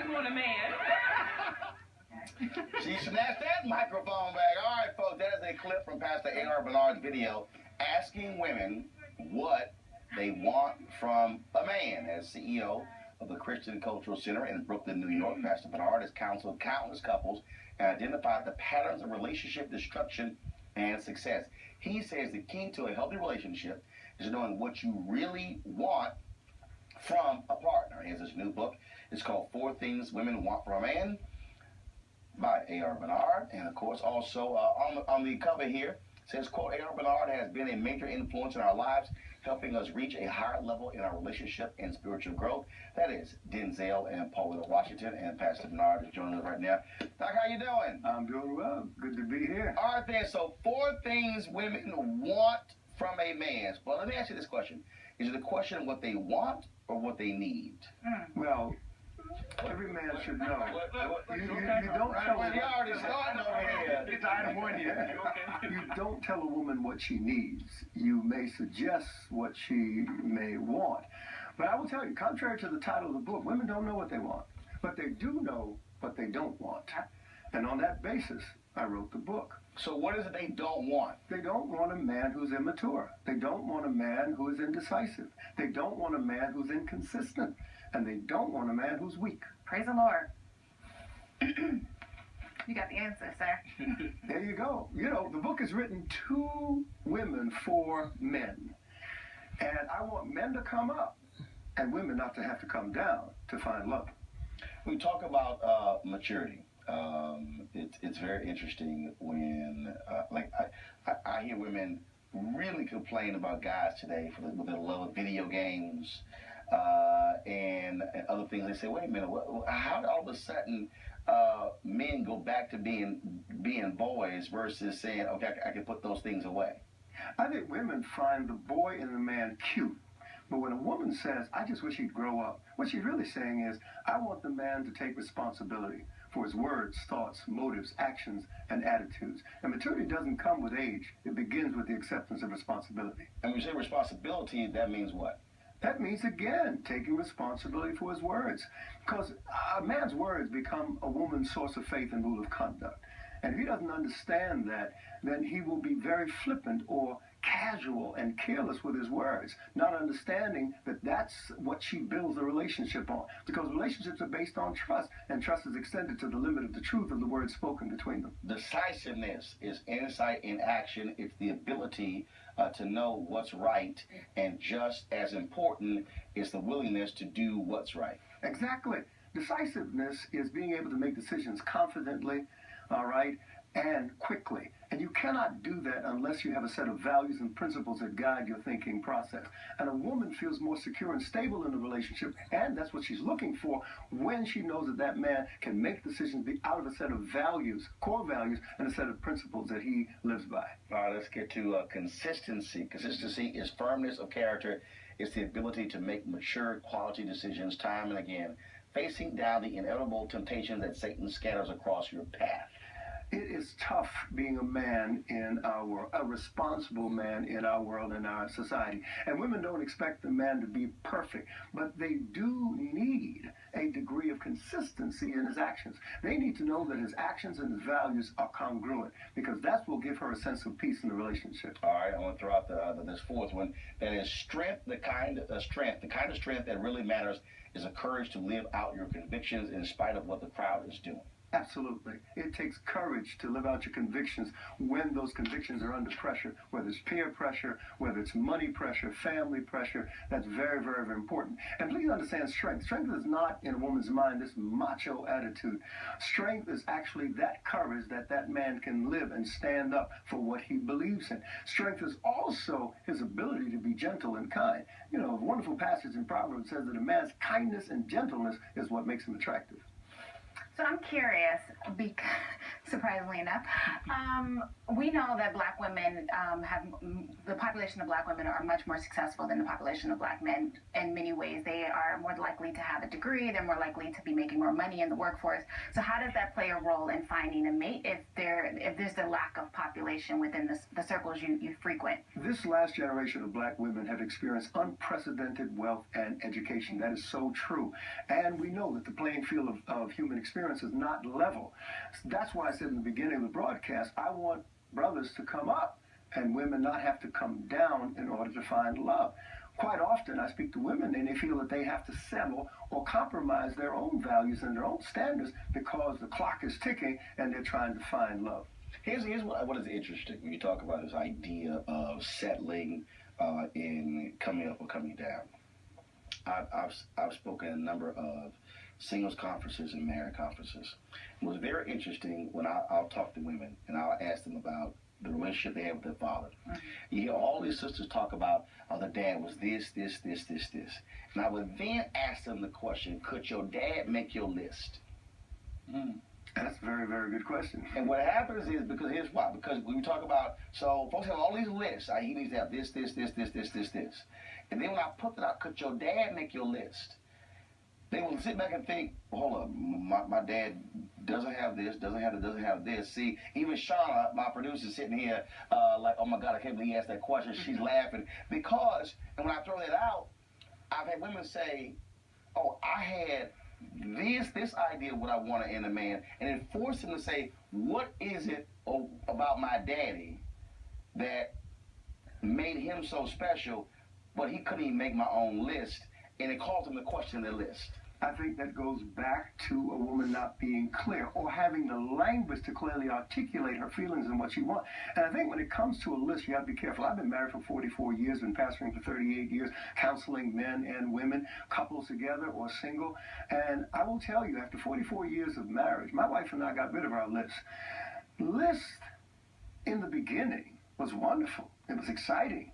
want a man. She snatched that microphone back. All right, folks, that is a clip from Pastor A.R. Bernard's video asking women what they want from a man. As CEO of the Christian Cultural Center in Brooklyn, New York, Pastor Bernard has counseled countless couples and identified the patterns of relationship destruction and success. He says the key to a healthy relationship is knowing what you really want from a partner. He has this new book. It's called 4 Things Women Want from a Man by A.R. Bernard. And of course, also on the cover here, says, quote, A.R. Bernard has been a major influence in our lives, helping us reach a higher level in our relationship and spiritual growth. That is Denzel and Pauletta Washington, and Pastor Bernard is joining us right now. Doc, how you doing? I'm doing well. Good to be here. All right, then. So 4 things women want from a man. Well, let me ask you this question. Is it a question of what they want or what they need? Well, every man should know. You don't tell a You're already starting over here. It's item 1 here. You don't tell a woman what she needs. You may suggest what she may want. But I will tell you, contrary to the title of the book, women don't know what they want. But they do know what they don't want. And on that basis, I wrote the book. So what is it they don't want? They don't want a man who's immature. They don't want a man who is indecisive. They don't want a man who's inconsistent. And they don't want a man who's weak. Praise the Lord. You got the answer, sir. There you go. You know, the book is written to women for men. And I want men to come up and women not to have to come down to find love. We talk about maturity. It's very interesting when, I hear women really complain about guys today with their love of video games and other things. They say, wait a minute, how did all of a sudden men go back to being boys versus saying, okay, I can put those things away? I think women find the boy in the man cute. But when a woman says, I just wish he'd grow up, what she's really saying is, I want the man to take responsibility for his words, thoughts, motives, actions, and attitudes. And maturity doesn't come with age. It begins with the acceptance of responsibility. And when you say responsibility, that means what? That means, again, taking responsibility for his words. Because a man's words become a woman's source of faith and rule of conduct. And if he doesn't understand that, then he will be very flippant or casual and careless with his words, not understanding that that's what she builds a relationship on. Because relationships are based on trust, and trust is extended to the limit of the truth of the words spoken between them. Decisiveness is insight in action. It's the ability to know what's right, and just as important is the willingness to do what's right. Exactly. Decisiveness is being able to make decisions confidently, all right, and quickly. And you cannot do that unless you have a set of values and principles that guide your thinking process. And a woman feels more secure and stable in the relationship, and that's what she's looking for, when she knows that that man can make decisions out of a set of values, core values, and a set of principles that he lives by. All right, let's get to consistency. Consistency is firmness of character. It's the ability to make mature, quality decisions time and again, facing down the inevitable temptations that Satan scatters across your path. It is tough being a man in our world, a responsible man in our world, in our society. And women don't expect the man to be perfect, but they do need a degree of consistency in his actions. They need to know that his actions and his values are congruent, because that will give her a sense of peace in the relationship. All right, I want to throw out this 4th one. That is strength. The kind of strength that really matters is a courage to live out your convictions in spite of what the crowd is doing. Absolutely. It takes courage to live out your convictions when those convictions are under pressure, whether it's peer pressure, whether it's money pressure, family pressure. That's very, very, very important. And please understand strength. Strength is not, in a woman's mind, this macho attitude. Strength is actually that courage that man can live and stand up for what he believes in. Strength is also his ability to be gentle and kind. You know, a wonderful passage in Proverbs says that a man's kindness and gentleness is what makes him attractive. So I'm curious, because surprisingly enough, we know that black women the population of black women are much more successful than the population of black men in many ways. They are more likely to have a degree. They're more likely to be making more money in the workforce. So how does that play a role in finding a mate if there's a lack of population within the circles you frequent? This last generation of black women have experienced unprecedented wealth and education. That is so true. And we know that the playing field of human experience is not level. That's why I said in the beginning of the broadcast, I want brothers to come up and women not have to come down in order to find love. Quite often I speak to women and they feel that they have to settle or compromise their own values and their own standards because the clock is ticking and they're trying to find love. Here's what is interesting when you talk about this idea of settling in coming up or coming down. I've spoken at a number of singles conferences and marriage conferences. It was very interesting when I'll talk to women and I'll ask them about the relationship they have with their father. You hear all these sisters talk about, the dad was this. And I would then ask them the question, could your dad make your list? That's a very, very good question. And what happens is, because here's why. Because when we talk about, so folks have all these lists. He needs to have this. And then when I put that out, could your dad make your list? They will sit back and think, hold up, my dad doesn't have this, doesn't have this. See, even Shauna, my producer, sitting here like, oh my God, I can't believe he asked that question. She's laughing. Because, and when I throw that out, I've had women say, oh, I had this idea of what I wanted in a man, and it forced them to say, what is it about my daddy that made him so special, but he couldn't even make my own list, and it caused him to question the list. I think that goes back to a woman not being clear or having the language to clearly articulate her feelings and what she wants. And I think when it comes to a list, you have to be careful. I've been married for 44 years, been pastoring for 38 years, counseling men and women, couples together or single. And I will tell you, after 44 years of marriage, my wife and I got rid of our list. List in the beginning was wonderful. It was exciting.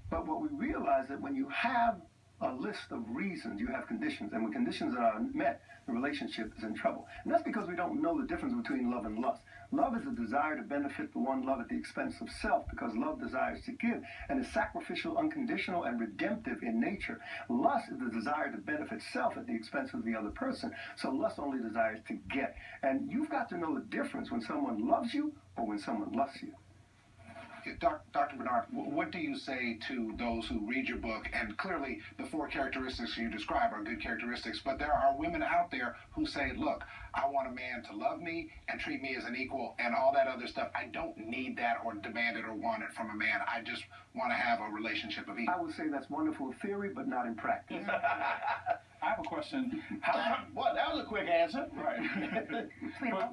But what we realized that when you have a list of reasons, you have conditions, and when conditions are met, the relationship is in trouble. And that's because we don't know the difference between love and lust. Love is a desire to benefit the one loved at the expense of self, because love desires to give and is sacrificial, unconditional, and redemptive in nature. Lust is the desire to benefit self at the expense of the other person. So lust only desires to get. And you've got to know the difference when someone loves you or when someone lusts you. Dr. Bernard, what do you say to those who read your book? And clearly, the 4 characteristics you describe are good characteristics, but there are women out there who say, look, I want a man to love me and treat me as an equal and all that other stuff. I don't need that or demand it or want it from a man. I just want to have a relationship of equal. I would say that's wonderful in theory, but not in practice. I have a question. Well, that was a quick answer. Right.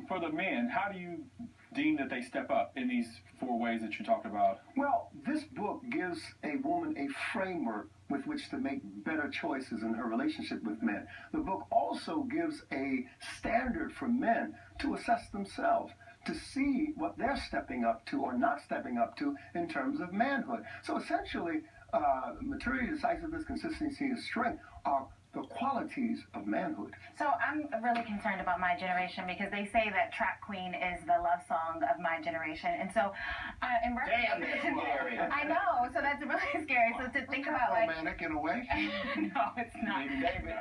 for the men, how do you deem that they step up in these 4 ways that you talked about? Well, this book gives a woman a framework with which to make better choices in her relationship with men. The book also gives a standard for men to assess themselves, to see what they're stepping up to or not stepping up to in terms of manhood. So essentially, maturity, decisiveness, consistency, and strength are the qualities of manhood. So I'm really concerned about my generation because they say that Trap Queen is the love song of my generation. And so, in Damn, that's scary. I know, so that's really scary. So to think about like... romantic in a way? No, it's not. David,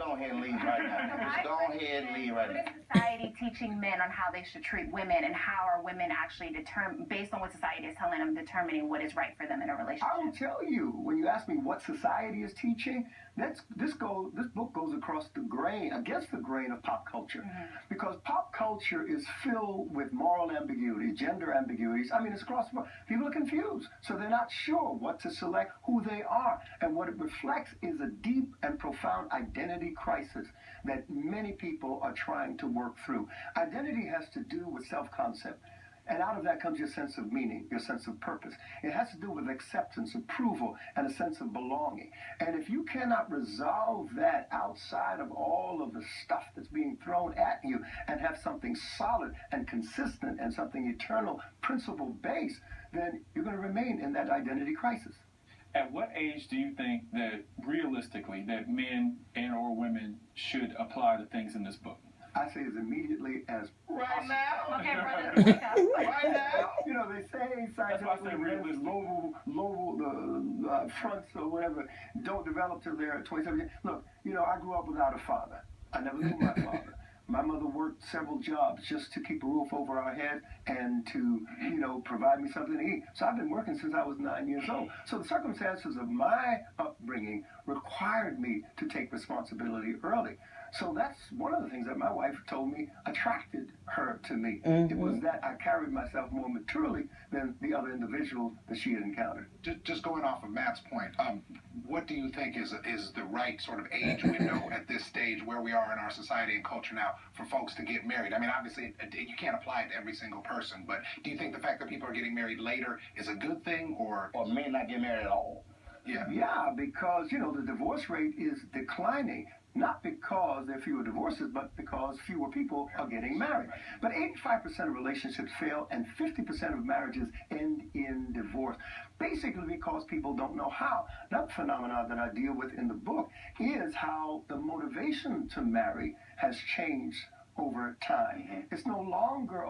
go ahead and leave right now. Just go ahead and leave right now. What is society teaching men on how they should treat women, and how are women actually based on what society is telling them, determining what is right for them in a relationship? I will tell you, when you ask me what society is teaching, this book goes against the grain of pop culture, because pop culture is filled with moral ambiguity, gender ambiguities. I mean, it's across the board. People are confused, so they're not sure what to select, who they are, and what it reflects is a deep and profound identity crisis that many people are trying to work through. Identity has to do with self-concept. And out of that comes your sense of meaning, your sense of purpose. It has to do with acceptance, approval, and a sense of belonging. And if you cannot resolve that outside of all of the stuff that's being thrown at you and have something solid and consistent and something eternal, principle-based, then you're going to remain in that identity crisis. At what age do you think that realistically that men and or women should apply the things in this book? I say as immediately as Right now. Okay, brother, wake up. Right now. you know, they say That's why I say scientifically realistic. the fronts or whatever don't develop till they're 27 years. Look, you know, I grew up without a father. I never knew my father. My mother worked several jobs just to keep a roof over our head and to, you know, provide me something to eat. So I've been working since I was 9 years old. So the circumstances of my upbringing required me to take responsibility early. So that's one of the things that my wife told me attracted her to me. It was that I carried myself more maturely than the other individual that she had encountered. Just going off of Matt's point, what do you think is the right sort of age window at this stage where we are in our society and culture now for folks to get married? I mean, obviously, you can't apply it to every single person, but do you think the fact that people are getting married later is a good thing, or men not get married at all? Yeah, because, you know, the divorce rate is declining. Not because there are fewer divorces, but because fewer people are getting married. But 85% of relationships fail and 50% of marriages end in divorce, basically because people don't know how. Another phenomenon that I deal with in the book is how the motivation to marry has changed over time. It's no longer